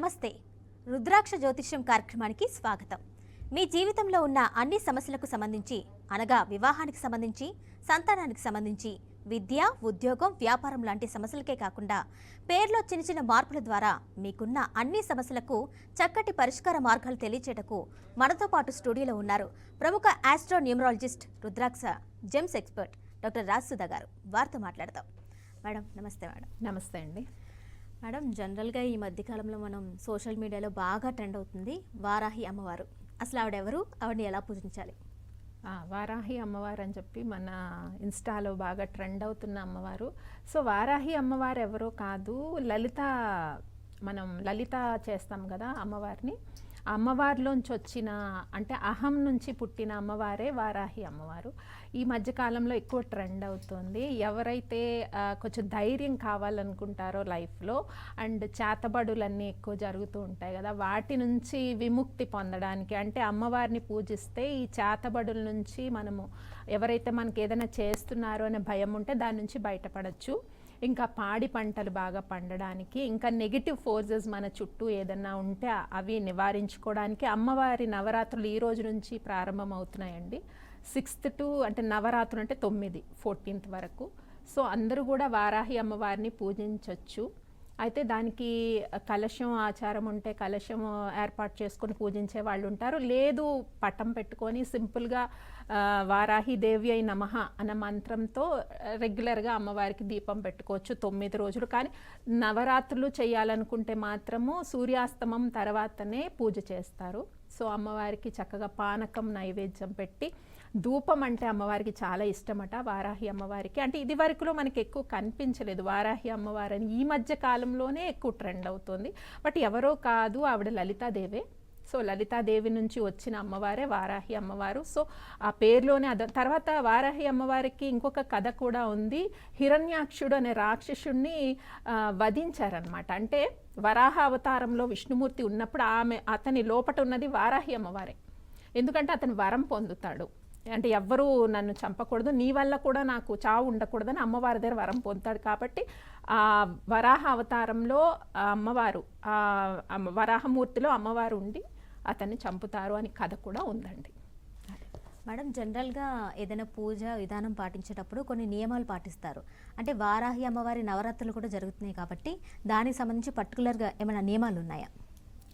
నమస్తే. రుద్రాక్ష జ్యోతిష్యం కార్యక్రమానికి స్వాగతం. మీ జీవితంలో ఉన్న అన్ని సమస్యలకు సంబంధించి అనగా వివాహానికి సంబంధించి, సంతానానికి సంబంధించి, విద్య, ఉద్యోగం, వ్యాపారం లాంటి సమస్యలకే కాకుండా పేర్లో చిన్న చిన్న మార్పుల ద్వారా మీకున్న అన్ని సమస్యలకు చక్కటి పరిష్కార మార్గాలు తెలియచేయటకు మనతో పాటు స్టూడియోలో ఉన్నారు ప్రముఖ ఆస్ట్రో న్యూమరాలజిస్ట్, రుద్రాక్ష జెమ్స్ ఎక్స్పర్ట్ డాక్టర్ రాజసుధా గారు. వారితో మాట్లాడతాం. మేడం నమస్తే. మేడం నమస్తే అండి. మేడం, జనరల్గా ఈ మధ్యకాలంలో మనం సోషల్ మీడియాలో బాగా ట్రెండ్ అవుతుంది వారాహి అమ్మవారు. అసలు ఆవిడెవరు, ఆవిడని ఎలా పూజించాలి? వారాహి అమ్మవారు అని చెప్పి మన ఇన్స్టాలో బాగా ట్రెండ్ అవుతున్న అమ్మవారు. సో వారాహి అమ్మవారు ఎవరో కాదు, మనం లలిత చేస్తాం కదా అమ్మవారిని. అమ్మవారిలోంచి వచ్చిన అంటే అహం నుంచి పుట్టిన అమ్మవారే వారాహి అమ్మవారు. ఈ మధ్యకాలంలో ఎక్కువ ట్రెండ్ అవుతుంది. ఎవరైతే కొంచెం ధైర్యం కావాలనుకుంటారో లైఫ్లో అండ్ చేతబడులన్నీ ఎక్కువ జరుగుతూ ఉంటాయి కదా, వాటి నుంచి విముక్తి పొందడానికి అంటే అమ్మవారిని పూజిస్తే ఈ చేతబడుల నుంచి మనము ఎవరైతే మనకి ఏదైనా చేస్తున్నారో అనే భయం ఉంటే దాని నుంచి బయటపడచ్చు. ఇంకా పాడి పంటలు బాగా పండడానికి, ఇంకా నెగిటివ్ ఫోర్సెస్ మన చుట్టూ ఏదన్నా ఉంటే అవి నివారించుకోవడానికి అమ్మవారి నవరాత్రులు ఈ రోజు నుంచి ప్రారంభం అవుతున్నాయండి. 6th అంటే నవరాత్రులు అంటే 9, 14th వరకు. సో అందరూ కూడా వారాహి అమ్మవారిని పూజించవచ్చు. అయితే దానికి కలశం ఆచారం ఉంటే కలశం ఏర్పాటు చేసుకొని పూజించే వాళ్ళు ఉంటారు. లేదు పటం పెట్టుకొని సింపుల్గా వారాహి దేవి అయి నమః అన్న మంత్రంతో రెగ్యులర్గా అమ్మవారికి దీపం పెట్టుకోవచ్చు 9 రోజులు. కానీ నవరాత్రులు చేయాలనుకుంటే మాత్రము సూర్యాస్తమం తర్వాతనే పూజ చేస్తారు. సో అమ్మవారికి చక్కగా పానకం నైవేద్యం పెట్టి, ధూపం అంటే అమ్మవారికి చాలా ఇష్టమట వారాహి అమ్మవారికి. అంటే ఇది వరకులో మనకి ఎక్కువ కనిపించలేదు వారాహి అమ్మవారిని, ఈ మధ్య కాలంలోనే ఎక్కువ ట్రెండ్ అవుతుంది. బట్ ఎవరో కాదు, ఆవిడ లలితాదేవే. సో లలితాదేవి నుంచి వచ్చిన అమ్మవారే వారాహి అమ్మవారు. సో ఆ పేరులోనే తర్వాత వారాహి అమ్మవారికి ఇంకొక కథ కూడా ఉంది. హిరణ్యాక్షుడు అనే రాక్షసుడిని వధించారనమాట. అంటే వరాహ అవతారంలో విష్ణుమూర్తి ఉన్నప్పుడు అతని లోపట ఉన్నది వారాహి అమ్మవారే. ఎందుకంటే అతను వరం పొందుతాడు, అంటే ఎవ్వరూ నన్ను చంపకూడదు, నీ వల్ల కూడా నాకు చావు ఉండకూడదని అమ్మవారి దగ్గర వరం పొందుతాడు. కాబట్టి ఆ వరాహ అవతారంలో అమ్మవారు, వరాహమూర్తిలో అమ్మవారు ఉండి అతన్ని చంపుతారు అని కథ కూడా ఉందండి. మేడం, జనరల్గా ఏదైనా పూజ విధానం పాటించేటప్పుడు కొన్ని నియమాలు పాటిస్తారు. అంటే వారాహి అమ్మవారి నవరాత్రులు కూడా జరుగుతున్నాయి కాబట్టి దానికి సంబంధించి పర్టికులర్గా ఏమైనా నియమాలు ఉన్నాయా?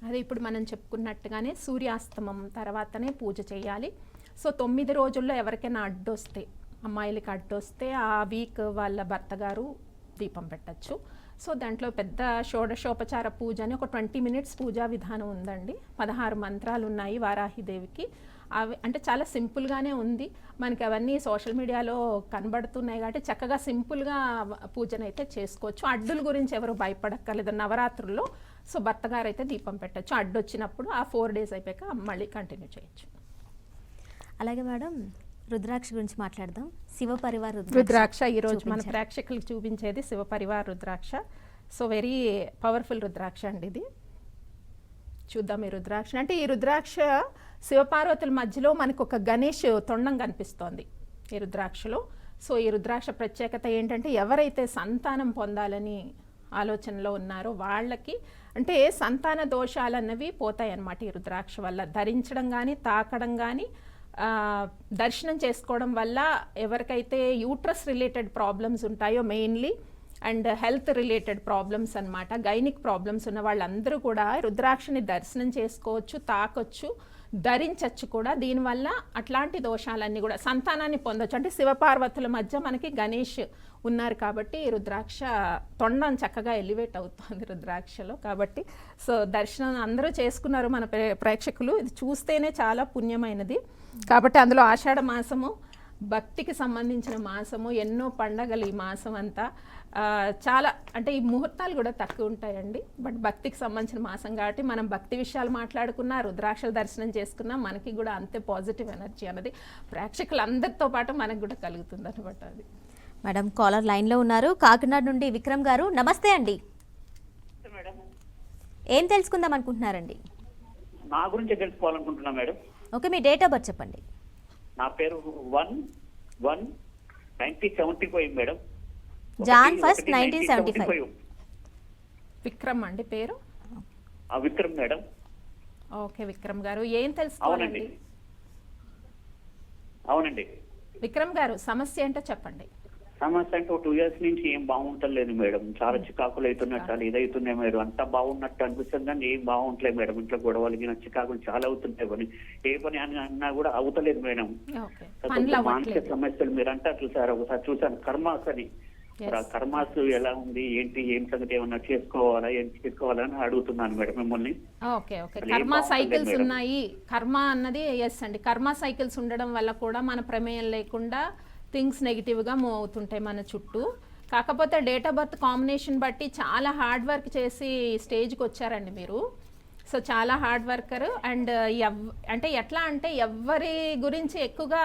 అదే ఇప్పుడు మనం చెప్పుకున్నట్టుగానే సూర్యాస్తమం తర్వాతనే పూజ చేయాలి. సో 9 రోజుల్లో ఎవరికైనా అడ్డొస్తే, అమ్మాయిలకి అడ్డొస్తే ఆ వీక్ వాళ్ళ భర్త గారు దీపం పెట్టచ్చు. సో దాంట్లో పెద్ద షోడశోపచార పూజ అని ఒక 20 minutes పూజా విధానం ఉందండి. 16 మంత్రాలు ఉన్నాయి వారాహిదేవికి. అవి అంటే చాలా సింపుల్గానే ఉంది. మనకి అవన్నీ సోషల్ మీడియాలో కనబడుతున్నాయి కాబట్టి చక్కగా సింపుల్గా పూజనైతే చేసుకోవచ్చు. అడ్డుల గురించి ఎవరు భయపడక్కర్లేదు నవరాత్రుల్లో. సో భర్త గారు అయితే దీపం పెట్టచ్చు. అడ్డు వచ్చినప్పుడు ఆ 4 days అయిపోయాక మళ్ళీ కంటిన్యూ చేయొచ్చు. అలాగే మేడం, రుద్రాక్ష గురించి మాట్లాడదాం. శివ పరివార్ రుద్రాక్ష ఈరోజు మన ప్రేక్షకులకు చూపించేది శివ పరివార్ రుద్రాక్ష. సో వెరీ పవర్ఫుల్ రుద్రాక్ష అండి ఇది. చూద్దాం ఈ రుద్రాక్ష. అంటే ఈ రుద్రాక్ష శివపార్వతుల మధ్యలో మనకు ఒక గణేష్ తొండం కనిపిస్తోంది ఈ రుద్రాక్షలో. సో ఈ రుద్రాక్ష ప్రత్యేకత ఏంటంటే ఎవరైతే సంతానం పొందాలని ఆలోచనలో ఉన్నారో వాళ్ళకి అంటే సంతాన దోషాలు అన్నవి పోతాయి అన్నమాట ఈ రుద్రాక్ష వల్ల. ధరించడం కానీ, తాకడం కానీ, దర్శనం చేసుకోవడం వల్ల ఎవరికైతే యూట్రస్ రిలేటెడ్ ప్రాబ్లమ్స్ ఉంటాయో mainly and health related problems అన్నమాట, గైనిక్ ప్రాబ్లమ్స్ ఉన్న వాళ్ళందరూ కూడా రుద్రాక్షని దర్శనం చేసుకోవచ్చు, తాకొచ్చు, ధరించవచ్చు కూడా. దీనివల్ల అట్లాంటి దోషాలన్నీ కూడా సంతానాన్ని పొందొచ్చు. అంటే శివపార్వతుల మధ్య మనకి గణేష్ ఉన్నారు కాబట్టి రుద్రాక్ష తొండం చక్కగా ఎలివేట్ అవుతుంది రుద్రాక్షలో. కాబట్టి సో దర్శనం అందరూ చేసుకున్నారు మన ప్రేక్షకులు. ఇది చూస్తేనే చాలా పుణ్యమైనది. కాబట్టి అందులో ఆషాఢ మాసము భక్తికి సంబంధించిన మాసము, ఎన్నో పండగలు ఈ మాసం అంతా. చాలా అంటే ఈ ముహూర్తాలు కూడా తక్కువ ఉంటాయండి. బట్ భక్తికి సంబంధించిన మాసం కాబట్టి మనం భక్తి విషయాలు మాట్లాడుకున్నా, రుద్రాక్షల దర్శనం చేసుకున్నా మనకి కూడా అంతే పాజిటివ్ ఎనర్జీ అనేది ప్రేక్షకులందరితో పాటు మనకు కూడా కలుగుతుంది అనమాట. అది మేడం, కాలర్ లైన్లో ఉన్నారు. కాకినాడ నుండి విక్రమ్ గారు. నమస్తే అండి. ఏం తెలుసుకుందాం అనుకుంటున్నారండి? నా గురించి తెలుసుకోవాలనుకుంటున్నా madam. Okay, me date of birth చెప్పండి. నా పేరు 1/1/1975 మేడం. John 1st 1975. విక్రమ్ అండి పేరు. విక్రమ్ మేడం. ఓకే విక్రమ్ గారు, ఏం తెలుసుకోవాలండి? అవునండి. విక్రమ్ గారు, సమస్య ఏంటో చెప్పండి. సమస్య అంటే 2 years నుంచి ఏం బాగుంటలేదు మేడం. చాలా చికాకులు అవుతున్నట్టు, చాలా ఇదవుతున్నాయి మేడం. అంతా బాగున్నట్టు అనిపిస్తుంది కానీ ఏం బాగుంటలేదు మేడం. ఇంట్లో గొడవలు చికాకులు చాలా అవుతుంటాయి. పని ఏ పని అని అన్నా కూడా అవుతలేదు మేడం. మానసిక సమస్యలు మీరు అంటే అట్లా సార్ ఒకసారి చూసాను కర్మాస్ అని. కర్మాస్ ఎలా ఉంది ఏంటి ఏం సంగతి ఏమన్నా చేసుకోవాలా ఏం చేసుకోవాలని అడుగుతున్నాను మేడం మిమ్మల్ని. ఓకే ఓకే, కర్మ సైకిల్స్ ఉన్నాయి. కర్మ అన్నది ఎస్ అండి, కర్మ సైకిల్స్ ఉండడం వల్ల కూడా మన ప్రమేయం లేకుండా థింగ్స్ నెగిటివ్గా మూవ్ అవుతుంటాయి మన చుట్టూ. కాకపోతే డేట్ ఆఫ్ బర్త్ కాంబినేషన్ బట్టి చాలా హార్డ్ వర్క్ చేసి స్టేజ్కి వచ్చారండి మీరు. సో చాలా హార్డ్ వర్కర్. అండ్ అంటే ఎట్లా అంటే ఎవరి గురించి ఎక్కువగా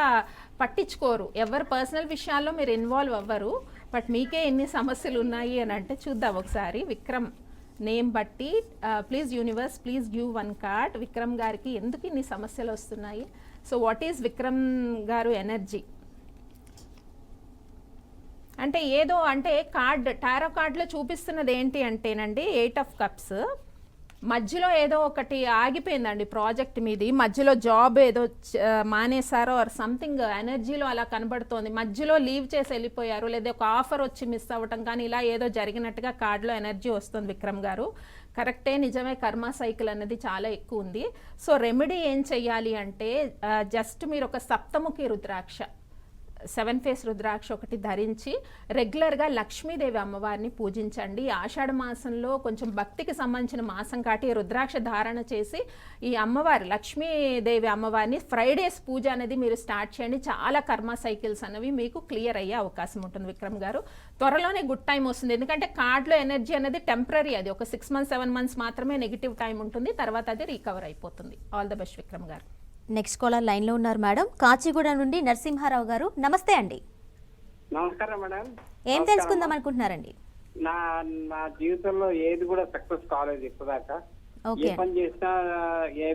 పట్టించుకోరు, ఎవరి పర్సనల్ విషయాల్లో మీరు ఇన్వాల్వ్ అవ్వరు. బట్ మీకే ఎన్ని సమస్యలు ఉన్నాయి అని అంటే చూద్దాం ఒకసారి. విక్రమ్ నేమ్ బట్టి please universe please give 1 card. Vikram గారికి ఎందుకు ఇన్ని సమస్యలు వస్తున్నాయి? సో వాట్ ఈజ్ విక్రమ్ గారు ఎనర్జీ? అంటే ఏదో అంటే కార్డ్, టారో కార్డులో చూపిస్తున్నది ఏంటి అంటేనండి 8 of Cups. మధ్యలో ఏదో ఒకటి ఆగిపోయిందండి ప్రాజెక్ట్ మీది, మధ్యలో జాబ్ ఏదో మానేశారో ఆర్ సంథింగ్ ఎనర్జీలో అలా కనబడుతోంది. మధ్యలో లీవ్ చేసి వెళ్ళిపోయారు, లేదా ఒక ఆఫర్ వచ్చి మిస్ అవ్వటం కానీ ఇలా ఏదో జరిగినట్టుగా కార్డులో ఎనర్జీ వస్తుంది విక్రమ్ గారు. కరెక్టే, నిజమే, కర్మ సైకిల్ అనేది చాలా ఎక్కువ ఉంది. సో రెమెడీ ఏం చెయ్యాలి అంటే జస్ట్ మీరు ఒక సప్తముఖి రుద్రాక్ష, 7 ఫేస్ రుద్రాక్ష ఒకటి ధరించి రెగ్యులర్గా లక్ష్మీదేవి అమ్మవారిని పూజించండి. ఆషాఢ మాసంలో కొంచెం భక్తికి సంబంధించిన మాసం కాటి రుద్రాక్ష ధారణ చేసి ఈ అమ్మవారి లక్ష్మీదేవి అమ్మవారిని ఫ్రైడేస్ పూజ అనేది మీరు స్టార్ట్ చేయండి. చాలా కర్మ సైకిల్స్ అనేవి మీకు క్లియర్ అయ్యే అవకాశం ఉంటుంది విక్రమ్ గారు. త్వరలోనే గుడ్ టైం వస్తుంది, ఎందుకంటే కార్డులో ఎనర్జీ అనేది టెంపరీ, అది ఒక 6 months 7 months మాత్రమే నెగిటివ్ టైం ఉంటుంది, తర్వాత అది రికవర్ అయిపోతుంది. ఆల్ ద బెస్ట్ విక్రమ్ గారు. నెక్స్ట్ కాలర్ లైన్లో ఉన్నారు మేడం, కాచిగూడ నుండి నరసింహారావు గారు. నమస్తే అండి. నమస్కారం మేడం. ఏం తెలుసుకుందాం అనుకుంటున్నారండి? నా జీవితంలో ఏది కూడా సక్సెస్ కాలేదు ఇప్పటిదాకా. ఏ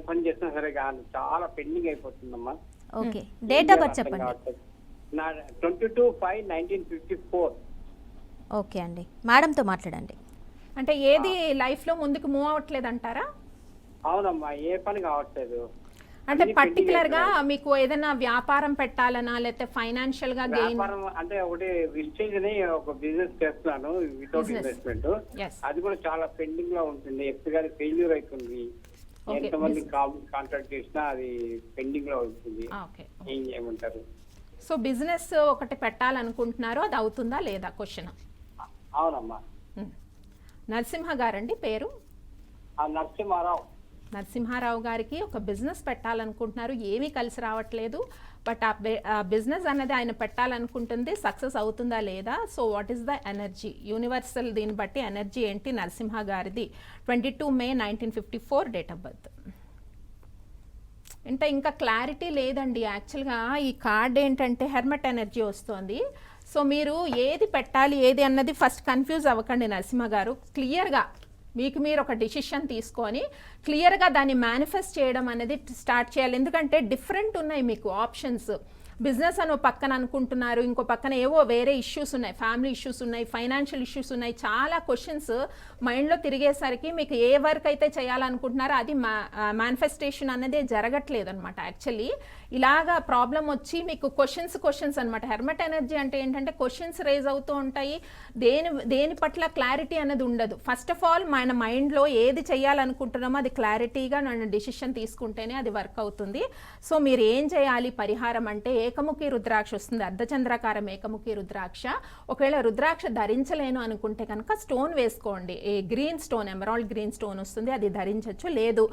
పని చేసినా సరే కానీ చాలా పెండింగ్ అయిపోతుందమ్మా. ఓకే, డేట్ ఆఫ్ బర్త్ చెప్పండి. నా 22/5/1954. ఓకే అండి, మేడంతో మాట్లాడండి. అంటే ఏది లైఫ్లో ముందుకు మూవ్ అవ్వట్లేదు అంటారా? అవునమ్మా, ఏ పని కావట్లేదు. అంటే పర్టికులర్ గా మీకు ఏదైనా వ్యాపారం పెట్టాలనా, లేకపోతే ఫైనాన్షియల్ గా గెయిన్? అంటే ఒకటి విస్టేజ్ అని ఒక బిజినెస్ చేస్తున్నాను వితౌట్ ఇన్వెస్ట్మెంట్. అది కూడా చాలా పెండింగ్ లో ఉంటుంది, ఎప్పుడు ఫెయిల్యూర్ అవుతుంది. ఎంతమంది కాంట్రాక్ట్ చేసినా అది పెండింగ్ లో ఉంటుంది. ఏం చేయమంటారు? సో బిజినెస్ ఒకటి పెట్టాలనుకుంటున్నారు, అది అవుతుందా లేదా క్వశ్చన్? అవునమ్మా. నరసింహ గారండి పేరు? నరసింహారావు. నరసింహారావు గారికి ఒక బిజినెస్ పెట్టాలనుకుంటున్నారు, ఏమీ కలిసి రావట్లేదు. బట్ ఆ బిజినెస్ అనేది ఆయన పెట్టాలనుకుంటుంది, సక్సెస్ అవుతుందా లేదా? So what is the energy universal? దీన్ని బట్టి ఎనర్జీ ఏంటి నరసింహ గారిది? 22 May 1954 డేట్ ఆఫ్ బర్త్. అంటే ఇంకా క్లారిటీ లేదండి. యాక్చువల్గా ఈ కార్డ్ ఏంటంటే హెర్మట్ ఎనర్జీ వస్తుంది. సో మీరు ఏది పెట్టాలి ఏది అన్నది ఫస్ట్ కన్ఫ్యూజ్ అవ్వకండి నరసింహ గారు. క్లియర్గా మీకు మీరు ఒక డిసిషన్ తీసుకొని క్లియర్గా దాన్ని మేనిఫెస్ట్ చేయడం అనేది స్టార్ట్ చేయాలి. ఎందుకంటే డిఫరెంట్ ఉన్నాయి మీకు ఆప్షన్స్. బిజినెస్ అని పక్కన అనుకుంటున్నారు, ఇంకో పక్కన ఏవో వేరే ఇష్యూస్ ఉన్నాయి, ఫ్యామిలీ ఇష్యూస్ ఉన్నాయి, ఫైనాన్షియల్ ఇష్యూస్ ఉన్నాయి, చాలా క్వశ్చన్స్ మైండ్లో తిరిగేసరికి మీకు ఏ వర్క్ అయితే చేయాలనుకుంటున్నారో అది మేనిఫెస్టేషన్ అనేది జరగట్లేదు అనమాట. యాక్చువల్లీ ఇలాగా ప్రాబ్లం వచ్చి మీకు క్వశ్చన్స్ అనమాట. హెర్మట్ ఎనర్జీ అంటే ఏంటంటే క్వశ్చన్స్ రేజ్ అవుతూ ఉంటాయి, దేని పట్ల క్లారిటీ అనేది ఉండదు. ఫస్ట్ ఆఫ్ ఆల్ మన మైండ్లో ఏది చేయాలనుకుంటున్నామో అది క్లారిటీగా నన్ను డిసిషన్ తీసుకుంటేనే అది వర్క్ అవుతుంది. సో మీరు ఏం చేయాలి పరిహారం అంటే ఏకముఖి రుద్రాక్ష వస్తుంది, అర్ధచంద్రాకారం ఏకముఖి రుద్రాక్ష. ఒకవేళ రుద్రాక్ష ధరించలేను అనుకుంటే కనుక స్టోన్ వేసుకోండి, green stone, emerald green stone వస్తుంది, అది ధరించవచ్చు. లేదు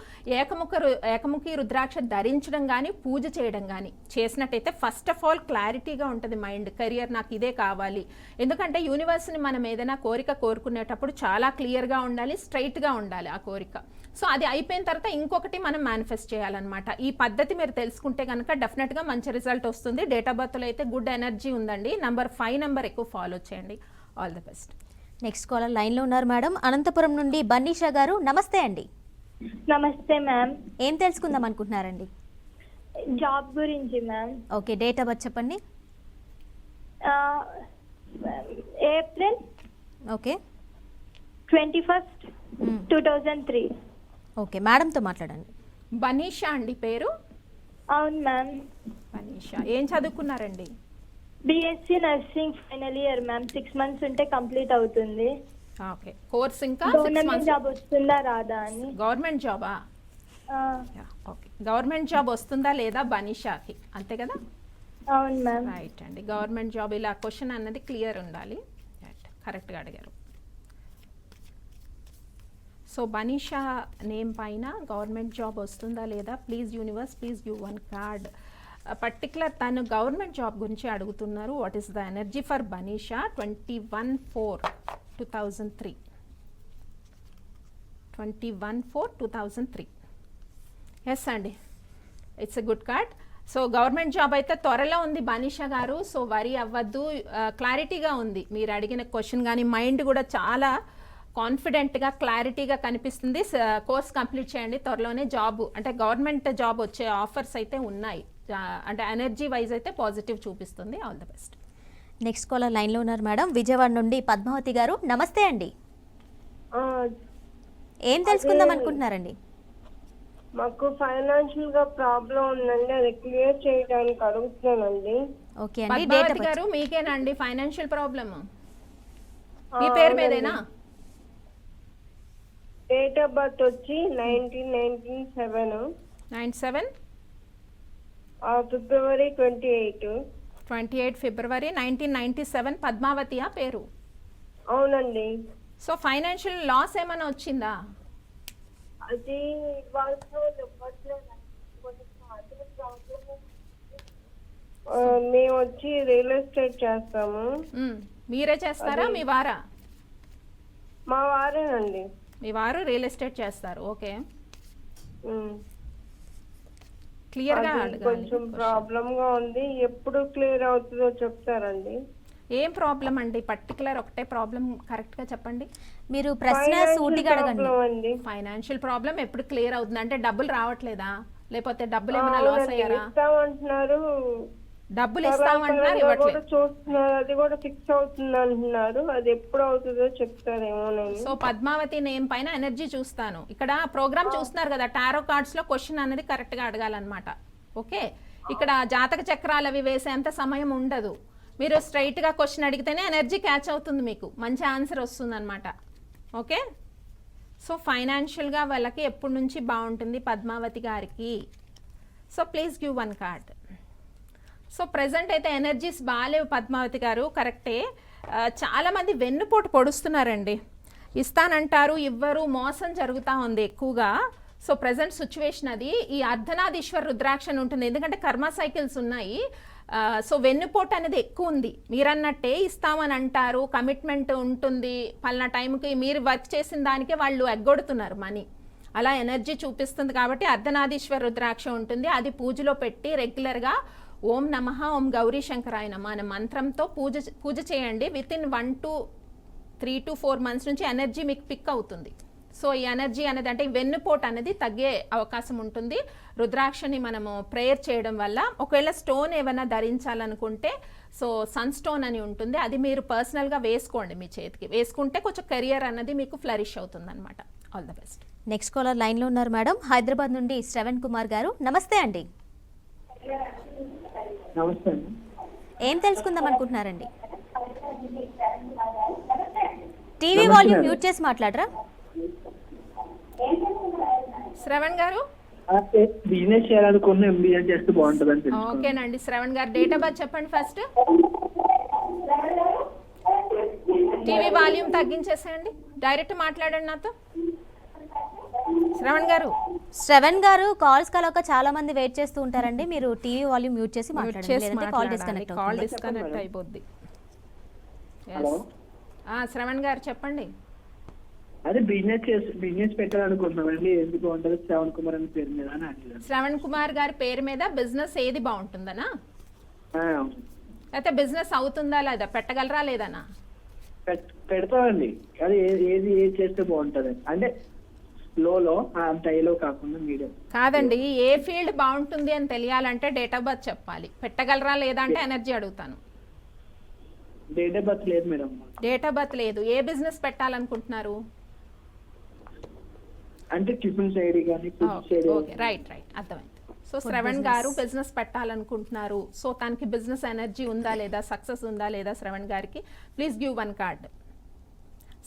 ఏకముఖి రుద్రాక్ష ధరించడం కానీ పూజ చేయడం కానీ చేసినట్టయితే ఫస్ట్ ఆఫ్ ఆల్ క్లారిటీగా ఉంటుంది మైండ్. కెరియర్ నాకు ఇదే కావాలి, ఎందుకంటే యూనివర్స్ని మనం ఏదైనా కోరిక కోరుకునేటప్పుడు చాలా క్లియర్గా ఉండాలి, స్ట్రైట్గా ఉండాలి ఆ కోరిక. సో అది అయిపోయిన తర్వాత ఇంకొకటి మనం మేనిఫెస్ట్ చేయాలన్నమాట. ఈ పద్ధతి మీరు తెలుసుకుంటే కనుక డెఫినెట్గా మంచి రిజల్ట్ వస్తుంది. డేట్ ఆఫ్ బర్త్లో అయితే గుడ్ ఎనర్జీ ఉందండి. 5 నెంబర్ ఎక్కువ ఫాలో చేయండి. All the best. Next caller లైన్లో ఉన్నారు మేడం, అనంతపురం నుండి బన్నీషా గారు. నమస్తే అండి. నమస్తే మ్యామ్. ఏం తెలుసుకుందాం అనుకుంటున్నారండి? జాబ్ గురించి ma'am. Okay, date of birth చెప్పండి. April okay 21st 2003. ఓకే, మేడంతో మాట్లాడండి. బనీషా అండి పేరు? అవును మ్యామ్. బనీషా ఏం చదువుకున్నారండి? BSc nursing final year ma'am. 6 months ఉంటే కంప్లీట్ అవుతుంది. ఓకే, కోర్స్ ఇంకా 6 గవర్నమెంట్ months. జాబ్ వస్తుందా రాదా అని. గవర్నమెంట్ జాబా? ఓకే, గవర్నమెంట్ జాబ్ వస్తుందా లేదా బనీషాకి, అంతే కదా? అవును మ్యామ్. రైట్ అండి, గవర్నమెంట్ జాబ్ ఇలా క్వశ్చన్ అన్నది క్లియర్ ఉండాలి. కరెక్ట్గా అడిగారు. సో బనీషా నేమ్ పైన గవర్నమెంట్ జాబ్ వస్తుందా లేదా, please universe please give 1 card. Particular తను గవర్నమెంట్ జాబ్ గురించి అడుగుతున్నారు. What is the energy for Banisha 21/4/2003. 21/4/2003. Yes అండి, it's a good card. So government job అయితే త్వరలో ఉంది బనీషా గారు, సో వరీ అవ్వద్దు. క్లారిటీగా ఉంది మీరు అడిగిన క్వశ్చన్, కానీ మైండ్ కూడా చాలా కాన్ఫిడెంట్గా క్లారిటీగా కనిపిస్తుంది. కోర్స్ కంప్లీట్ చేయండి, త్వరలోనే జాబ్ అంటే గవర్నమెంట్ జాబ్ వచ్చే ఆఫర్స్ అయితే ఉన్నాయి. అంటే ఎనర్జీ వైజ్ అయితే పాజిటివ్ చూపిస్తుంది. All the best. Next caller లైన్లో ఉన్నారు మేడం, విజయవాడ నుండి పద్మావతి గారు. నమస్తే అండి, ఏం తెలుసుకుందాం అనుకుంటున్నారండి? మాకు ఫైనాన్షియల్ గా ప్రాబ్లం ఉందండి, అది క్లియర్ చేయడానికి అడుగుతున్నానండి. ఓకే అండి, పద్మావతి గారు మీకేనండి ఫైనాన్షియల్ ప్రాబ్లమ్? మీ పేరు మీదేనా? డేట్ ఆఫ్ బర్త్ వచ్చి 1997 97 ఫిబ్రవరి 28. 28 ఫిబ్రవరి 1997. పద్మావతియా పేరు? అవునండి. సో ఫైనాన్షియల్ లాస్ ఏమైనా వచ్చిందా? అది మేము వచ్చి రియల్ ఎస్టేట్ చేస్తాము. మీరే చేస్తారా మీ వారా? మా వారేనండి. మీ వారు రియల్ ఎస్టేట్ చేస్తారు. ఓకే, క్లియర్గా అడగాలి. కొంచెం ప్రాబ్లం గా ఉంది, ఎప్పుడు క్లియర్ అవుతుందో చెప్తారండి? ఏం ప్రాబ్లం అండి? పర్టికులర్ ఒకటే ప్రాబ్లం కరెక్ట్గా చెప్పండి. మీరు ప్రశ్న సూటిగా అడగండి. ఫైనాన్షియల్ ప్రాబ్లం ఎప్పుడు క్లియర్ అవుతుంది అంటే డబ్బులు రావట్లేదా, లేకపోతే డబ్బులు ఏమైనా లాస్ అయ్యారా? ఇస్తామంటున్నారు, డబ్బులు ఇస్తామంటున్నారు, ఇవ్వట్లేదు. చూస్తున్నారు, అది కూడా ఫిక్స్ అవుతుంది అంటున్నారు. అది ఎప్పుడు అవుతుందో చెప్తారేమో. సో పద్మావతి నేమ్ పైన ఎనర్జీ చూస్తాను. ఇక్కడ ప్రోగ్రామ్ చూస్తున్నారు కదా, టారో కార్డ్స్ లో క్వశ్చన్ అనేది కరెక్ట్ గా అడగాలన్నమాట. ఓకే, ఇక్కడ జాతక చక్రాలు అవి వేసేంత సమయం ఉండదు. మీరు స్ట్రైట్ గా క్వశ్చన్ అడిగితేనే ఎనర్జీ క్యాచ్ అవుతుంది, మీకు మంచి ఆన్సర్ వస్తుంది అనమాట. ఓకే, సో ఫైనాన్షియల్గా వాళ్ళకి ఎప్పటి నుంచి బాగుంటుంది పద్మావతి గారికి? So please give 1 card. So present అయితే ఎనర్జీస్ బాగాలేవు పద్మావతి గారు, కరెక్టే. చాలామంది వెన్నుపోటు పొడుస్తున్నారండి, ఇస్తానంటారు ఇవ్వరు, మోసం జరుగుతూ ఉంది ఎక్కువగా. సో ప్రజెంట్ సిచ్యువేషన్ అది. ఈ అర్ధనాదీశ్వర రుద్రాక్ష ఉంటుంది, ఎందుకంటే కర్మ సైకిల్స్ ఉన్నాయి. సో వెన్నుపోటు అనేది ఎక్కువ ఉంది. మీరన్నట్టే ఇస్తామని అంటారు, కమిట్మెంట్ ఉంటుంది, పలానా టైంకి మీరు వర్క్ చేసిన దానికే వాళ్ళు ఎగ్గొడుతున్నారు మనీ, అలా ఎనర్జీ చూపిస్తుంది. కాబట్టి అర్ధనాదీశ్వర రుద్రాక్ష ఉంటుంది, అది పూజలో పెట్టి రెగ్యులర్గా ఓం నమః ఓం గౌరీ శంకరాయ నమః అనే మంత్రంతో పూజ చేయండి. వితిన్ 1 to 3 to 4 months నుంచి ఎనర్జీ మీకు పిక్ అవుతుంది. సో ఈ ఎనర్జీ అనేది అంటే వెన్నుపోటు అనేది తగ్గే అవకాశం ఉంటుంది రుద్రాక్షని మనము ప్రేయర్ చేయడం వల్ల. ఒకవేళ స్టోన్ ఏమైనా ధరించాలనుకుంటే సో సన్ స్టోన్ అని ఉంటుంది, అది మీరు పర్సనల్గా వేసుకోండి, మీ చేతికి వేసుకుంటే కొంచెం కెరియర్ అన్నది మీకు ఫ్లరిష్ అవుతుంది అనమాట. All the best. Next caller లైన్లో ఉన్నారు మేడం, హైదరాబాద్ నుండి శ్రవణ్ కుమార్ గారు. నమస్తే అండి. నమస్తే. ఏం తెలుసుకుందాం అనుకుంటున్నారండి? టీవీ వాల్యూమ్ మ్యూట్ చేసి మాట్లాడరా? శ్రవణ్ గారు బిజినెస్ చేయాలనుకున్న ఎంబీఏ చేస్తే బాగుంటుందని. ఓకేనండి శ్రవణ్ గారు, డేట్ ఆఫ్ బర్త్ చెప్పండి ఫస్ట్. టీవీ వాల్యూమ్ తగ్గించేసేయండి, డైరెక్ట్ మాట్లాడండి నాతో. శ్రవణ్ గారు కాల్స్ కలవక చాలా మంది వెయిట్ చేస్తూ ఉంటారండి, మీరు టీవీ వాల్యూమ్ మ్యూట్ చేసి మాట్లాడండి, లేదంటే కాల్ డిస్కనెక్ట్ అయిపోద్ది. శ్రవణ్ గారు చెప్పండి. అదే బిజినెస్ పెట్టాలనుకుంటున్నామండి, ఎందుకు బాగుంటుంది శ్రవణ్ కుమార్ అని పేరు మీద అని అడిగాను. శ్రవణ్ కుమార్ గారి పేరు మీద బిజినెస్ ఏది బాగుంటుందనా, అయితే బిజినెస్ అవుతుందా లేదా, పెట్టగలరా లేదనా? పెడతామండి, అది ఏది చేస్తే బాగుంటుంది అంటే లోలో అంత హైలో కాకుండా మీడియం. కాదండి, ఏ ఫీల్డ్ బాగుంటుంది అని తెలియాలంటే డేట్ ఆఫ్ బర్త్ చెప్పాలి. పెట్టగలరా లేదా అంటే ఎనర్జీ అడుగుతాను. డేట్ ఆఫ్ బర్త్ లేదు మేడం. డేట్ ఆఫ్ బర్త్ లేదు. ఏ బిజినెస్ పెట్టాలనుకుంటున్నారు? అంటే టిఫిన్ సైడ్ కానీ ఫుడ్ సైడ్ ఓకే రైట్ అర్థమైంది. సో శ్రవణ్ గారు బిజినెస్ పెట్టాలనుకుంటున్నారు. సో తనకి బిజినెస్ ఎనర్జీ ఉందా లేదా, సక్సెస్ ఉందా లేదా శ్రవణ్ గారికి? Please give 1 card.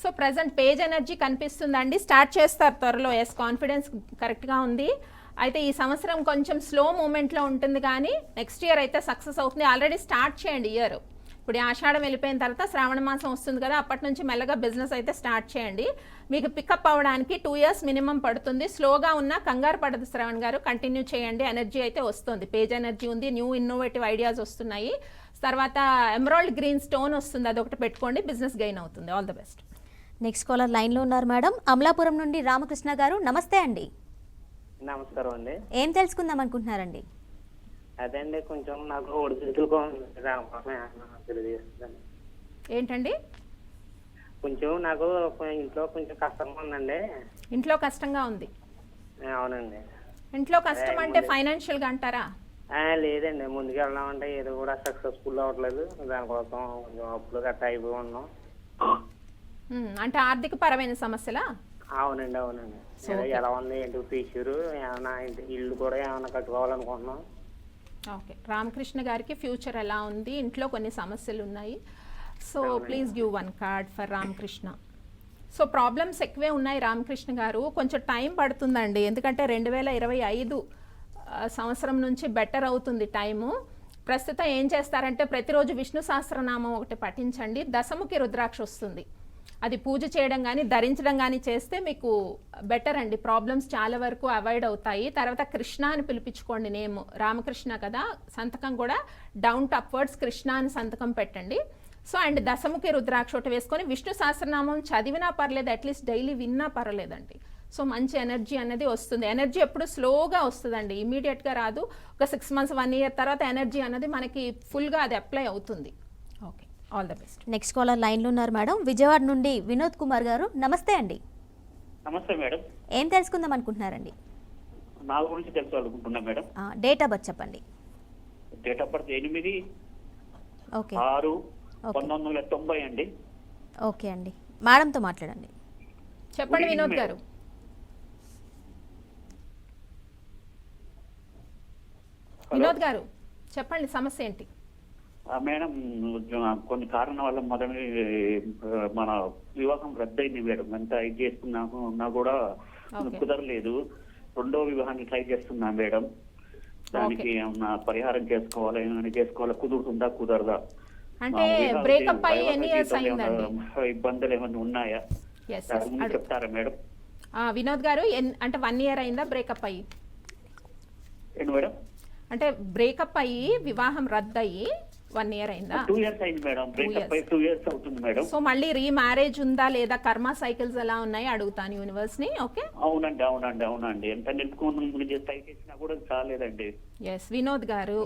So present page energy కనిపిస్తుందండి, స్టార్ట్ చేస్తారు త్వరలో. ఎస్, కాన్ఫిడెన్స్ కరెక్ట్గా ఉంది. అయితే ఈ సంవత్సరం కొంచెం స్లో మూమెంట్లో ఉంటుంది కానీ నెక్స్ట్ ఇయర్ అయితే సక్సెస్ అవుతుంది. ఆల్రెడీ స్టార్ట్ చేయండి ఇయర్. ఇప్పుడు ఆషాఢం వెళ్ళిపోయిన తర్వాత శ్రావణ మాసం వస్తుంది కదా, అప్పటి నుంచి మెల్లగా బిజినెస్ అయితే స్టార్ట్ చేయండి. మీకు పికప్ అవ్వడానికి 2 years మినిమం పడుతుంది. స్లోగా ఉన్నా కంగారు పడదు శ్రవణ్ గారు, కంటిన్యూ చేయండి. ఎనర్జీ అయితే వస్తుంది, పేజ్ ఎనర్జీ ఉంది, న్యూ ఇన్నోవేటివ్ ఐడియాస్ వస్తున్నాయి. తర్వాత ఎమరాల్డ్ గ్రీన్ స్టోన్ వస్తుంది, అదొకటి పెట్టుకోండి, బిజినెస్ గెయిన్ అవుతుంది. All the best. Next caller లైన్లో ఉన్నారు మేడం. అమలాపురం నుండి రామకృష్ణ గారు, నమస్తే అండి. నమస్కారం అండి. ఏం తెలుసుకుందాం అనుకుంటున్నారండి? అదే అండి, కొంచెం నాకు ఒడిదుడుకులు దానికోసం తెలియజేస్తుందండి. ఏంటండి? కొంచెం నాకు ఇంట్లో కొంచెం కష్టంగా ఉందండి. ఇంట్లో కష్టంగా ఉంది? అవునండి. ఇంట్లో కష్టం అంటే ఫైనాన్షియల్గా అంటారా? లేదండి, ముందుకు వెళ్దామంటే ఏదో కూడా సక్సెస్ఫుల్ అవ్వట్లేదు. దానికోసం కొంచెం అప్పులు గట్ట అయిపోయి ఉన్నాం. అంటే ఆర్థిక పరమైన సమస్యలా? అవునండి. ఎలా ఉంది ఏంటి ఫ్యూచర్, ఏమైనా ఇల్లు కూడా ఏమైనా కట్టుకోవాలనుకుంటున్నాం. ఓకే, రామకృష్ణ గారికి ఫ్యూచర్ ఎలా ఉంది, ఇంట్లో కొన్ని సమస్యలు ఉన్నాయి. So please give 1 card for Ramakrishna. So problems ఎక్కువే ఉన్నాయి రామకృష్ణ గారు, కొంచెం టైం పడుతుందండి. ఎందుకంటే 2025 సంవత్సరం నుంచి బెటర్ అవుతుంది టైము. ప్రస్తుతం ఏం చేస్తారంటే ప్రతిరోజు విష్ణు సహస్రనామం ఒకటి పఠించండి. దశముఖి రుద్రాక్ష వస్తుంది, అది పూజ చేయడం కానీ ధరించడం కానీ చేస్తే మీకు బెటర్ అండి. ప్రాబ్లమ్స్ చాలా వరకు అవాయిడ్ అవుతాయి. తర్వాత కృష్ణ అని పిలిపించుకోండి, నేమ్ రామకృష్ణ కదా, సంతకం కూడా డౌన్ టు అప్వర్డ్స్ కృష్ణ అని సంతకం పెట్టండి. సో అండ్ దశముఖి రుద్రాక్ష ఒకటి వేసుకొని విష్ణు సహస్రనామం చదివినా పర్లేదు, అట్లీస్ట్ డైలీ విన్నా పర్లేదండి. సో మంచి ఎనర్జీ అనేది వస్తుంది. ఎనర్జీ ఎప్పుడు స్లోగా వస్తుందండి, ఇమీడియట్గా రాదు. ఒక 6 months 1 year తర్వాత ఎనర్జీ అనేది మనకి ఫుల్గా అది అప్లై అవుతుంది. Okay, all the best. Next caller లైన్లో ఉన్నారు మేడం. విజయవాడ నుండి వినోద్ కుమార్ గారు, నమస్తే అండి. నమస్తే మేడం. ఏం తెలుసుకుందాం అనుకుంటున్నారండి? నా గురించి తెలుసుకోవాలనుకుంటున్నా మేడం. డేట్ ఆఫ్ బర్త్ చెప్పండి. డేట్ ఆఫ్ బర్త్ 8/6/1990 అండి. ఓకే అండి, మేడంతో మాట్లాడండి. చెప్పండి వినోద్ గారు. వినోద్ గారు చెప్పండి, సమస్య ఏంటి? మేడం, కొన్ని కారణాల వల్ల మొదటి మన వివాహం రద్దయింది మేడం. ఎంత ఇది చేసుకున్నా కూడా కుదరలేదు. రెండో వివాహాన్ని ట్రై చేస్తున్నా మేడం. దానికి ఏమన్నా పరిహారం చేసుకోవాలా, ఏమైనా చేసుకోవాలా, కుదురుతుందా కుదరదా? అంటే బ్రేకప్ అయ్యి ఎన్ని ఇయర్స్ అయిందండి? ఇబ్బందులు ఏమైనా ఉన్నాయా చెప్తారా మేడం? వినోద్ గారు అంటే 1 year అయిందా బ్రేకప్ అయ్యి? ఏంటి మేడం? అంటే బ్రేకప్ అయ్యి వివాహం రద్దయి 1 year అయిందా? 2 years అయింది మేడం. బ్రేకప్ అయ్యి 2 years అవుతుంది మేడం. సో మళ్ళీ రీమ్యారేజ్ ఉందా లేదా, కర్మ సైకిల్స్ ఎలా ఉన్నాయి అడుగుతాను యూనివర్స్ ని. ఓకే, అవునండి. ఎంత నిలుపుకుని ట్రై చేసినా కూడా చాలేదండి. ఎస్ వినోద్ గారు,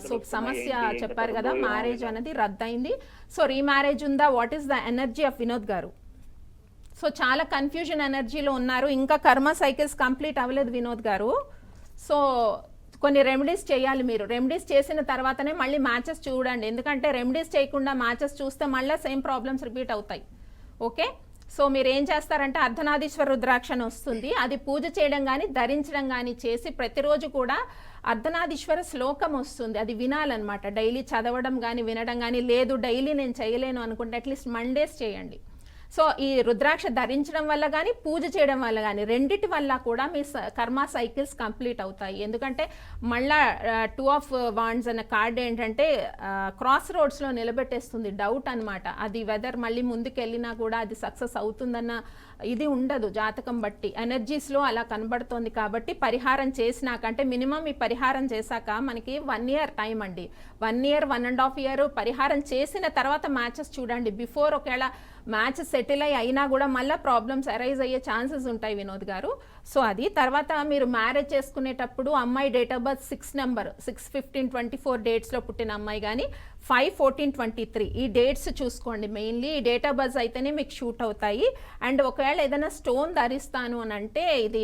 సో సమస్య చెప్పారు కదా, మ్యారేజ్ అనేది రద్దయింది. సో రీమ్యారేజ్ ఉందా? What is the energy of Vinod గారు? సో చాలా కన్ఫ్యూజన్ ఎనర్జీలో ఉన్నారు, ఇంకా కర్మ సైకిల్స్ కంప్లీట్ అవ్వలేదు వినోద్ గారు. సో కొన్ని రెమెడీస్ చేయాలి మీరు. రెమెడీస్ చేసిన తర్వాతనే మళ్ళీ మ్యాచెస్ చూడండి, ఎందుకంటే రెమెడీస్ చేయకుండా మ్యాచెస్ చూస్తే మళ్ళీ సేమ్ ప్రాబ్లమ్స్ రిపీట్ అవుతాయి. ఓకే, సో మీరు ఏం చేస్తారంటే అర్ధనాదీశ్వర రుద్రాక్ష అని వస్తుంది, అది పూజ చేయడం కానీ ధరించడం కానీ చేసి ప్రతిరోజు కూడా అర్ధనాదీశ్వర శ్లోకం వస్తుంది, అది వినాలన్నమాట. డైలీ చదవడం కానీ వినడం కానీ, లేదు డైలీ నేను చేయలేను అనుకుంటే అట్లీస్ట్ మండేస్ చేయండి. సో ఈ రుద్రాక్ష ధరించడం వల్ల కానీ పూజ చేయడం వల్ల కానీ రెండిటి వల్ల కూడా మీ కర్మ సైకిల్స్ కంప్లీట్ అవుతాయి. ఎందుకంటే మళ్ళా 2 of Wands అనే కార్డ్ ఏంటంటే క్రాస్ రోడ్స్లో నిలబెట్టేస్తుంది, డౌట్ అనమాట. అది వెదర్ మళ్ళీ ముందుకు వెళ్ళినా కూడా అది సక్సెస్ అవుతుందన్న ఇది ఉండదు జాతకం బట్టి, ఎనర్జీస్లో అలా కనబడుతోంది. కాబట్టి పరిహారం చేసినాకంటే మినిమం ఈ పరిహారం చేశాక మనకి 1 year టైం అండి. 1 year 1.5 year పరిహారం చేసిన తర్వాత మ్యాచెస్ చూడండి. బిఫోర్ ఒకవేళ మ్యాచ్ సెటిల్ అయినా కూడా మళ్ళీ ప్రాబ్లమ్స్ అరైజ్ అయ్యే ఛాన్సెస్ ఉంటాయి వినోద్ గారు. సో అది తర్వాత మీరు మ్యారేజ్ చేసుకునేటప్పుడు అమ్మాయి డేట్ ఆఫ్ బర్త్ 6 number 6/15/24 డేట్స్లో పుట్టిన అమ్మాయి కానీ 5/14/23 ఈ డేట్స్ చూసుకోండి. మెయిన్లీ ఈ డేట్ ఆఫ్ బర్త్ అయితేనే మీకు షూట్ అవుతాయి. అండ్ ఒకవేళ ఏదైనా స్టోన్ ధరిస్తాను అని అంటే ఇది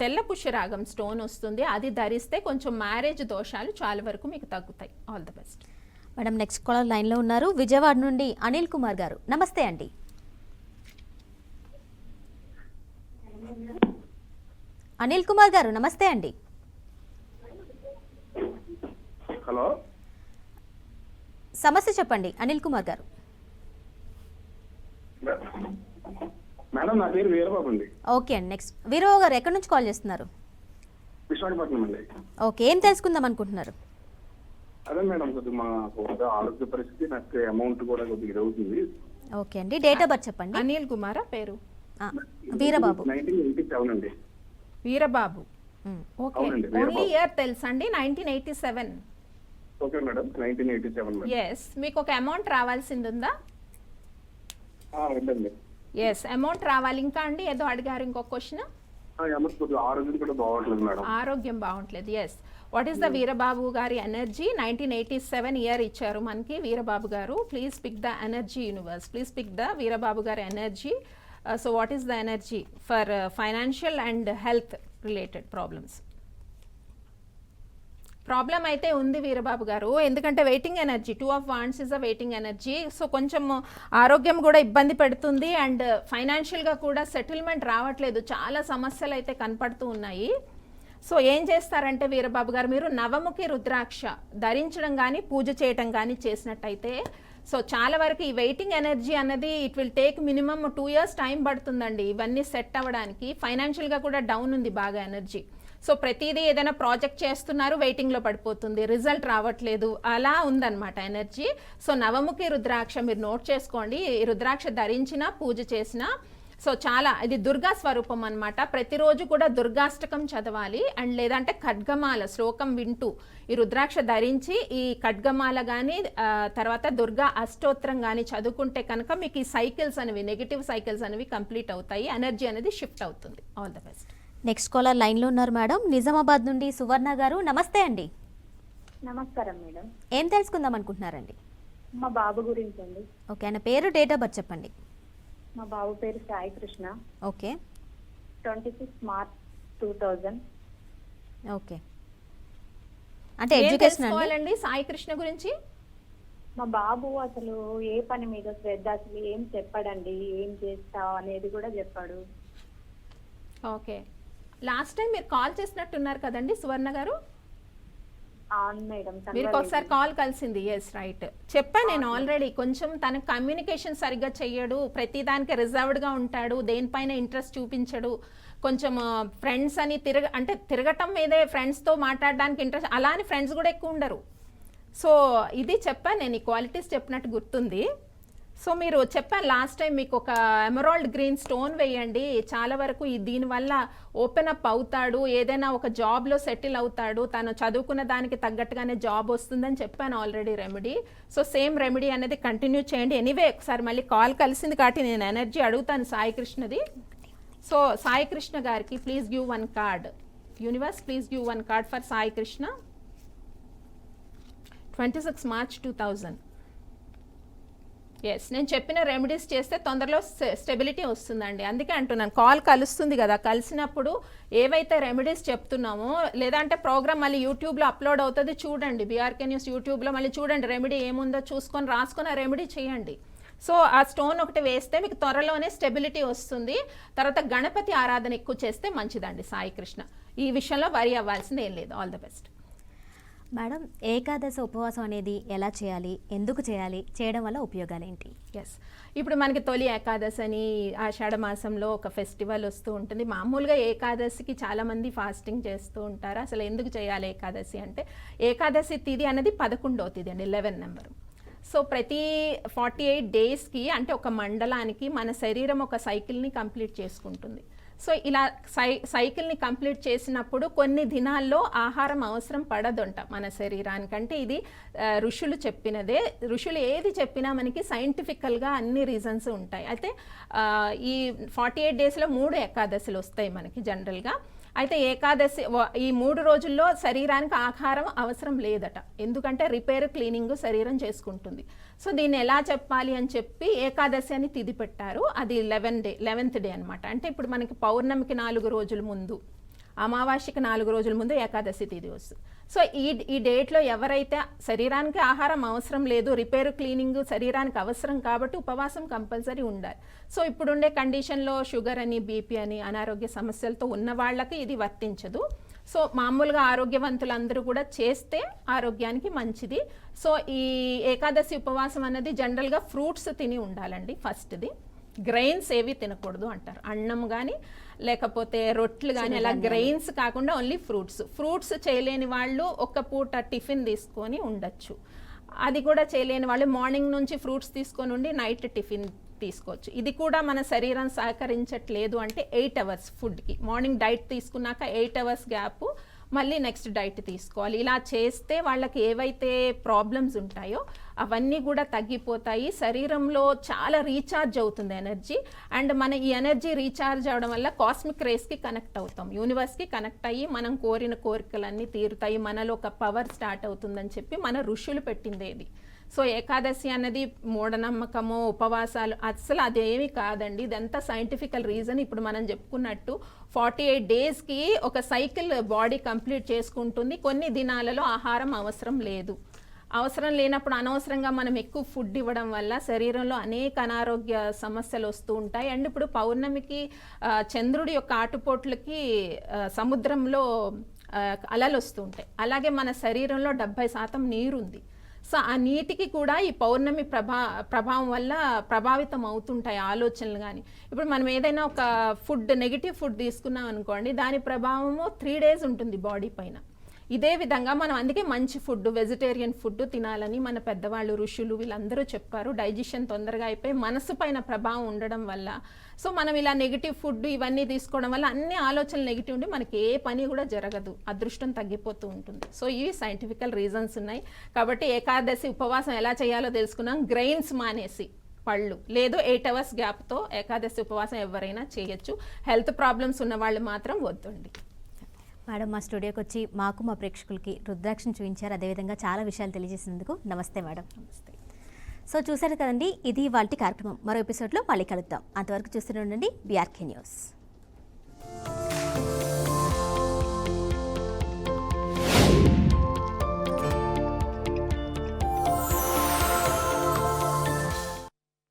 తెల్ల పుష్యరాగం స్టోన్ వస్తుంది, అది ధరిస్తే కొంచెం మ్యారేజ్ దోషాలు చాలా వరకు మీకు తగ్గుతాయి. All the best madam. Next caller లైన్లో ఉన్నారు విజయవాడ నుండి అనిల్ కుమార్ గారు, నమస్తే అండి. అనిల్ కుమార్ గారు నమస్తే అండి. హలో, సమస్య చెప్పండి అనిల్ కుమార్ గారు. మేడం నా పేరు వీరబాబు అండి. ఓకే అండి. నెక్స్ట్ వీరబాబు గారు ఎక్కడి నుంచి కాల్ చేస్తున్నారు? విశాఖపట్నం అండి. ఓకే, ఏం తెలుసుకుందాం అనుకుంటున్నారు? అదే మేడం, కొద్దిగా మా ఆరోగ్య పరిస్థితి, నాకు అమౌంట్ కూడా కొద్దిగా ఇది అవుతుంది. ఓకే అండి, డేట్ ఆఫ్ బర్త్ చెప్పండి. అనిల్ కుమారా పేరు? వీరబాబు. 1987 అండి. వీరబాబు. ఓకే, అవునండి, ఓన్లీ వీరబాబు. ఇయర్ తెలుసండి 1987. Okay madam, 1987 madam. ఎస్, మీకు ఒక అమౌంట్ రావాల్సింది ఉందా? ఉందండి. ఎస్, అమౌంట్ రావాలి. ఇంకా అండి ఏదో అడిగారు, ఇంకొక క్వశ్చన్. అమౌంట్ కొద్దిగా ఆరోగ్యం కూడా బాగోట్లేదు మేడం. ఆరోగ్యం బాగుంటలేదు. Yes, what is the Veerababu గారి ఎనర్జీ? 1987 ఇయర్ ఇచ్చారు మనకి Veerababu garu. Please pick the energy universe, please pick the Veerababu గారి energy. So what is the energy for financial and health related problems? Problem అయితే ఉంది వీరబాబు గారు, ఎందుకంటే waiting energy, 2 of Wands is a waiting energy. So కొంచెం ఆరోగ్యం కూడా ఇబ్బంది పెడుతుంది అండ్ ఫైనాన్షియల్గా కూడా సెటిల్మెంట్ రావట్లేదు. చాలా సమస్యలు అయితే కనపడుతూ ఉన్నాయి. సో ఏం చేస్తారంటే వీరబాబు గారు, మీరు నవముఖి రుద్రాక్ష ధరించడం కానీ పూజ చేయటం కానీ చేసినట్టయితే, సో చాలా వరకు ఈ వెయిటింగ్ ఎనర్జీ అన్నది it will take minimum 2 years time పడుతుందండి ఇవన్నీ సెట్ అవ్వడానికి. ఫైనాన్షియల్గా కూడా డౌన్ ఉంది బాగా ఎనర్జీ. సో ప్రతిదీ ఏదైనా ప్రాజెక్ట్ చేస్తున్నారు, వెయిటింగ్లో పడిపోతుంది, రిజల్ట్ రావట్లేదు, అలా ఉందన్నమాట ఎనర్జీ. సో నవముఖి రుద్రాక్ష మీరు నోట్ చేసుకోండి. ఈ రుద్రాక్ష ధరించినా పూజ చేసినా, సో చాలా ఇది దుర్గా స్వరూపం అనమాట. ప్రతిరోజు కూడా దుర్గాష్టకం చదవాలి అండ్ లేదంటే ఖడ్గమాల శ్లోకం వింటూ ఈ రుద్రాక్ష ధరించి ఈ ఖడ్గమాల కానీ తర్వాత దుర్గా అష్టోత్తరం కానీ చదువుకుంటే కనుక మీకు ఈ సైకిల్స్ అనేవి, నెగిటివ్ సైకిల్స్ అనేవి కంప్లీట్ అవుతాయి, ఎనర్జీ అనేది షిఫ్ట్ అవుతుంది. All the best. Next caller లైన్లో ఉన్నారు మేడం, నిజామాబాద్ నుండి సువర్ణ గారు. నమస్తే అండి. నమస్కారం మేడం. ఏం తెలుసుకుందాం అనుకుంటున్నారండి? మా బాబు గురించి అండి. ఓకే, ఆయన పేరు, డేట్ ఆఫ్ బర్త్ చెప్పండి. మా బాబు పేరు Sai Krishna. Okay. 26 March 2000. Okay, అంటే ఎడ్యుకేషన్ అండి సాయి కృష్ణ గురించి. మా బాబు అసలు ఏ పని మీద శ్రద్ధ, అసలు ఏం చెప్పాడండి, ఏం చేస్తావు అనేది కూడా చెప్పాడు. ఓకే, లాస్ట్ టైం మీరు కాల్ చేసినట్టున్నారు కదండి సువర్ణ గారు? అవును మేడం, మీరు ఒకసారి కాల్ కలిసింది. ఎస్ రైట్, చెప్పాను నేను ఆల్రెడీ. కొంచెం తన కమ్యూనికేషన్ సరిగ్గా చెయ్యడు, ప్రతిదానికి రిజర్వ్డ్గా ఉంటాడు, దేనిపైన ఇంట్రెస్ట్ చూపించడు, కొంచెం ఫ్రెండ్స్ అని తిరగటం మీదే, ఫ్రెండ్స్తో మాట్లాడడానికి ఇంట్రెస్ట్, అలా అని ఫ్రెండ్స్ కూడా ఎక్కువ ఉండరు. సో ఇది చెప్పాను నేను, ఈ క్వాలిటీస్ చెప్పినట్టు గుర్తుంది. సో మీరు చెప్పాను లాస్ట్ టైం, మీకు ఒక ఎమరాల్డ్ గ్రీన్ స్టోన్ వేయండి, చాలా వరకు దీనివల్ల ఓపెన్ అప్ అవుతాడు, ఏదైనా ఒక జాబ్లో సెటిల్ అవుతాడు, తను చదువుకున్న దానికి తగ్గట్టుగానే జాబ్ వస్తుందని చెప్పాను already remedy. So same remedy అనేది కంటిన్యూ చేయండి. ఎనీవే ఒకసారి మళ్ళీ కాల్ కలిసింది కాబట్టి నేను ఎనర్జీ అడుగుతాను సాయి కృష్ణది. సో సాయి కృష్ణ గారికి please give 1 card. Universe please give 1 card for Sai Krishna. 26 March 2000. Yes, నేను చెప్పిన రెమెడీస్ చేస్తే తొందరలో స్టెబిలిటీ వస్తుందండి. అందుకే అంటున్నాను, కాల్ కలుస్తుంది కదా, కలిసినప్పుడు ఏవైతే రెమెడీస్ చెప్తున్నామో, లేదంటే ప్రోగ్రామ్ మళ్ళీ యూట్యూబ్లో అప్లోడ్ అవుతుంది, చూడండి. బీఆర్కే న్యూస్ యూట్యూబ్లో మళ్ళీ చూడండి, రెమెడీ ఏముందో చూసుకొని రాసుకొని ఆ రెమెడీ చేయండి. సో ఆ స్టోన్ ఒకటి వేస్తే మీకు త్వరలోనే స్టెబిలిటీ వస్తుంది. తర్వాత గణపతి ఆరాధన ఎక్కువ చేస్తే మంచిదండి సాయి కృష్ణ. ఈ విషయంలో వరి అవ్వాల్సింది ఏం లేదు. All the best madam. Ekadashi ఉపవాసం అనేది ఎలా చేయాలి, ఎందుకు చేయాలి, చేయడం వల్ల ఉపయోగాలు ఏంటి? ఎస్, ఇప్పుడు మనకి తొలి ఏకాదశి అని ఆషాఢ మాసంలో ఒక ఫెస్టివల్ వస్తూ ఉంటుంది. మామూలుగా ఏకాదశికి చాలామంది ఫాస్టింగ్ చేస్తూ ఉంటారు. అసలు ఎందుకు చేయాలి ఏకాదశి అంటే, ఏకాదశి తిథి అనేది 11వ తిథి అండి, 11 నెంబరు. సో ప్రతి 48 డేస్కి అంటే ఒక మండలానికి మన శరీరం ఒక సైకిల్ని కంప్లీట్ చేసుకుంటుంది. సో ఇలా సైకిల్ని కంప్లీట్ చేసినప్పుడు కొన్ని దినాల్లో ఆహారం అవసరం పడదంట మన శరీరానికంటే. ఇది ఋషులు చెప్పినదే. ఋషులు ఏది చెప్పినా మనకి సైంటిఫికల్గా అన్ని రీజన్స్ ఉంటాయి. అయితే ఈ 48 డేస్లో 3 ఏకాదశులు వస్తాయి మనకి జనరల్గా. అయితే ఏకాదశి ఈ 3 రోజుల్లో శరీరానికి ఆహారం అవసరం లేదట, ఎందుకంటే రిపేర్ క్లీనింగ్ శరీరం చేసుకుంటుంది. సో దీన్ని ఎలా చెప్పాలి అని చెప్పి ఏకాదశి అని తిథి పెట్టారు. అది 11th డే అనమాట. అంటే ఇప్పుడు మనకి పౌర్ణమికి 4 రోజుల ముందు అమావాస్యకి 4 రోజుల ముందు ఏకాదశి తిథి వస్తుంది. సో ఈ డేట్లో ఎవరైతే శరీరానికి ఆహారం అవసరం లేదు, రిపేర్ క్లీనింగ్ శరీరానికి అవసరం కాబట్టి ఉపవాసం కంపల్సరీ ఉండాలి. సో ఇప్పుడుండే కండిషన్లో షుగర్ అని, బీపీ అని, అనారోగ్య సమస్యలతో ఉన్న వాళ్ళకి ఇది వర్తించదు. సో మామూలుగా ఆరోగ్యవంతులందరూ కూడా చేస్తే ఆరోగ్యానికి మంచిది. సో ఈ ఏకాదశి ఉపవాసం అనేది జనరల్గా ఫ్రూట్స్ తిని ఉండాలండి. ఫస్ట్ది గ్రెయిన్స్ ఏవి తినకూడదు అంటారు. అన్నం కానీ లేకపోతే రొట్లు కానీ అలా గ్రెయిన్స్ కాకుండా ఓన్లీ ఫ్రూట్స్ చేయలేని వాళ్ళు ఒక్క పూట టిఫిన్ తీసుకొని ఉండొచ్చు. అది కూడా చేయలేని వాళ్ళు మార్నింగ్ నుంచి ఫ్రూట్స్ తీసుకొని ఉండి నైట్ టిఫిన్ తీసుకోవచ్చు. ఇది కూడా మన శరీరం సహకరించట్లేదు అంటే 8 అవర్స్ ఫుడ్కి, మార్నింగ్ డైట్ తీసుకున్నాక 8 అవర్స్ గ్యాప్ మళ్ళీ నెక్స్ట్ డైట్ తీసుకోవాలి. ఇలా చేస్తే వాళ్ళకి ఏవైతే ప్రాబ్లమ్స్ ఉంటాయో అవన్నీ కూడా తగ్గిపోతాయి. శరీరంలో చాలా రీఛార్జ్ అవుతుంది ఎనర్జీ. అండ్ మన ఈ ఎనర్జీ రీఛార్జ్ అవడం వల్ల కాస్మిక్ రేస్కి కనెక్ట్ అవుతాం, యూనివర్స్కి కనెక్ట్ అయ్యి మనం కోరిన కోరికలన్నీ తీరుతాయి, మనలో ఒక పవర్ స్టార్ట్ అవుతుందని చెప్పి మన ఋషులు పెట్టిందేది. సో ఏకాదశి అనేది మూఢనమ్మకము, ఉపవాసాలు అసలు అదేమి కాదండి. ఇదంతా సైంటిఫికల్ రీజన్. ఇప్పుడు మనం చెప్పుకున్నట్టు 48 డేస్కి ఒక సైకిల్ బాడీ కంప్లీట్ చేసుకుంటుంది. కొన్ని దినాలలో ఆహారం అవసరం లేదు. అవసరం లేనప్పుడు అనవసరంగా మనం ఎక్కువ ఫుడ్ ఇవ్వడం వల్ల శరీరంలో అనేక అనారోగ్య సమస్యలు వస్తూ ఉంటాయి. అండ్ ఇప్పుడు పౌర్ణమికి చంద్రుడి యొక్క ఆటుపోట్లకి సముద్రంలో అలలు వస్తూ ఉంటాయి. అలాగే మన శరీరంలో 70% నీరు ఉంది. సో ఆ నీటికి కూడా ఈ పౌర్ణమి ప్రభావం వల్ల ప్రభావితం అవుతుంటాయి ఆలోచనలు. కానీ ఇప్పుడు మనం ఏదైనా ఒక నెగిటివ్ ఫుడ్ తీసుకున్నాం అనుకోండి, దాని ప్రభావము 3 days ఉంటుంది బాడీ పైన. ఇదే విధంగా మనం అందుకే మంచి ఫుడ్, వెజిటేరియన్ ఫుడ్ తినాలని మన పెద్దవాళ్ళు, ఋషులు వీళ్ళందరూ చెప్పారు. డైజెషన్ తొందరగా అయిపోయి మనసు పైన ప్రభావం ఉండడం వల్ల, సో మనం ఇలా నెగిటివ్ ఫుడ్ ఇవన్నీ తీసుకోవడం వల్ల అన్ని ఆలోచనలు నెగిటివ్ ఉండి మనకి ఏ పని కూడా జరగదు, అదృష్టం తగ్గిపోతూ ఉంటుంది. సో ఇవి సైంటిఫికల్ రీజన్స్ ఉన్నాయి. కాబట్టి ఏకాదశి ఉపవాసం ఎలా చేయాలో తెలుసుకున్నాం. గ్రెయిన్స్ మానేసి పళ్ళు లేదు 8 అవర్స్ గ్యాప్తో ఏకాదశి ఉపవాసం ఎవరైనా చేయొచ్చు. హెల్త్ ప్రాబ్లమ్స్ ఉన్న వాళ్ళు మాత్రం వద్దండి. మేడం మా స్టూడియోకి వచ్చి మాకు మా ప్రేక్షకులకి రుద్రాక్షను చూపించారు, అదేవిధంగా చాలా విషయాలు తెలియజేసినందుకు నమస్తే మేడం. నమస్తే. సో చూసారు కదండి, ఇది ఇవాల్టి కార్యక్రమం. మరో ఎపిసోడ్లో మళ్ళీ కలుద్దాం. అంతవరకు చూస్తూనే ఉండండి BRK న్యూస్.